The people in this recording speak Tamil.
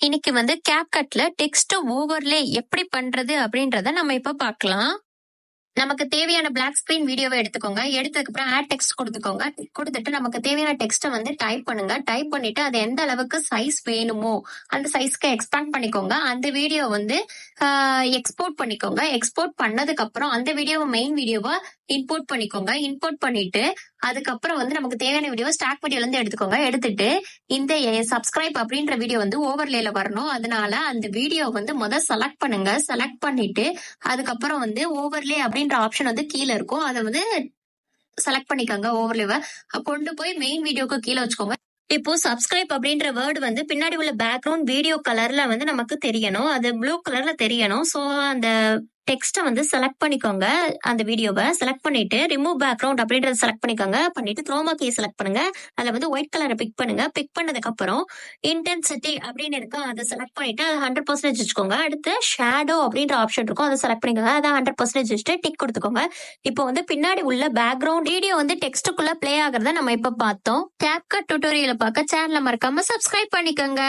இன்னைக்கு வந்து CapCutல டெக்ஸ்ட் ஓவர்லே எப்படி பண்றது அப்படின்றத நம்ம இப்ப பார்க்கலாம். நமக்கு தேவையான பிளாக் ஸ்கிரீன் வீடியோவை எடுத்துக்கோங்க. எடுத்ததுக்கு அப்புறம் ஆட் டெக்ஸ்ட் கொடுத்துக்கோங்க. கொடுத்துட்டு நமக்கு தேவையான டெக்ஸ்ட்டை வந்து டைப் பண்ணுங்க. டைப் பண்ணிட்டு அது எந்த அளவுக்கு சைஸ் வேணுமோ அந்த சைஸ்க்கு எக்ஸ்பேண்ட் பண்ணிக்கோங்க. அந்த வீடியோ வந்து எக்ஸ்போர்ட் பண்ணிக்கோங்க. எக்ஸ்போர்ட் பண்ணதுக்கு அப்புறம் அந்த வீடியோவை மெயின் வீடியோவை இம்போர்ட் பண்ணிக்கோங்க. இம்போர்ட் பண்ணிட்டு அதுக்கப்புறம் வந்து நமக்கு தேவையான வீடியோ ஸ்டாக் வீடியோல இருந்து எடுத்துக்கோங்க. எடுத்துட்டு இந்த சப்ஸ்கிரைப் அப்படின்ற வீடியோ வந்து ஓவர்லேல வரணும். அதனால அந்த வீடியோ வந்து செலக்ட் பண்ணுங்க. செலக்ட் பண்ணிட்டு அதுக்கப்புறம் வந்து ஓவர்லே அப்படின்ற ஆப்ஷன் வந்து கீழே இருக்கும். அதை வந்து செலக்ட் பண்ணிக்கோங்க. ஓவர்லேவை கொண்டு போய் மெயின் வீடியோக்கு கீழே வச்சுக்கோங்க. இப்போ சப்ஸ்கிரைப் அப்படின்ற வேர்டு வந்து பின்னாடி உள்ள பேக்ரவுண்ட் வீடியோ கலர்ல வந்து நமக்கு தெரியணும். அது ப்ளூ கலர்ல தெரியணும். சோ அந்த டெக்ஸ்ட்டை வந்து செலக்ட் பண்ணிக்கோங்க. அந்த வீடியோவை செலக்ட் பண்ணிட்டு ரிமூவ் பேக்ரவுண்ட் அப்படின்றத செலக்ட் பண்ணிக்கோங்க. பண்ணிட்டு குரோமா கீ செலக்ட் பண்ணுங்க. அதுல வந்து ஒயிட் கலரை பிக் பண்ணுங்க. பிக் பண்ணதுக்கு அப்புறம் இன்டென்சிட்டி அப்படின்னு இருக்கு, அதை செலக்ட் பண்ணிட்டு அதை 100% வச்சுக்கோங்க. அடுத்து ஷேடோ அப்படின்ற ஆப்ஷன் இருக்கும், அதை செலக்ட் பண்ணிக்கோங்க. அதை 100% வச்சுட்டு டிக் கொடுத்துக்கோங்க. இப்போ வந்து பின்னாடி உள்ள பேக்ரவுண்ட் வீடியோ வந்து டெக்ஸ்டுக்குள்ள பிளே ஆகுறத நம்ம இப்ப பார்த்தோம். CapCut டியூட்டோரியலை பார்க்க சேனலை மறக்காம சப்ஸ்கிரைப் பண்ணிக்கோங்க.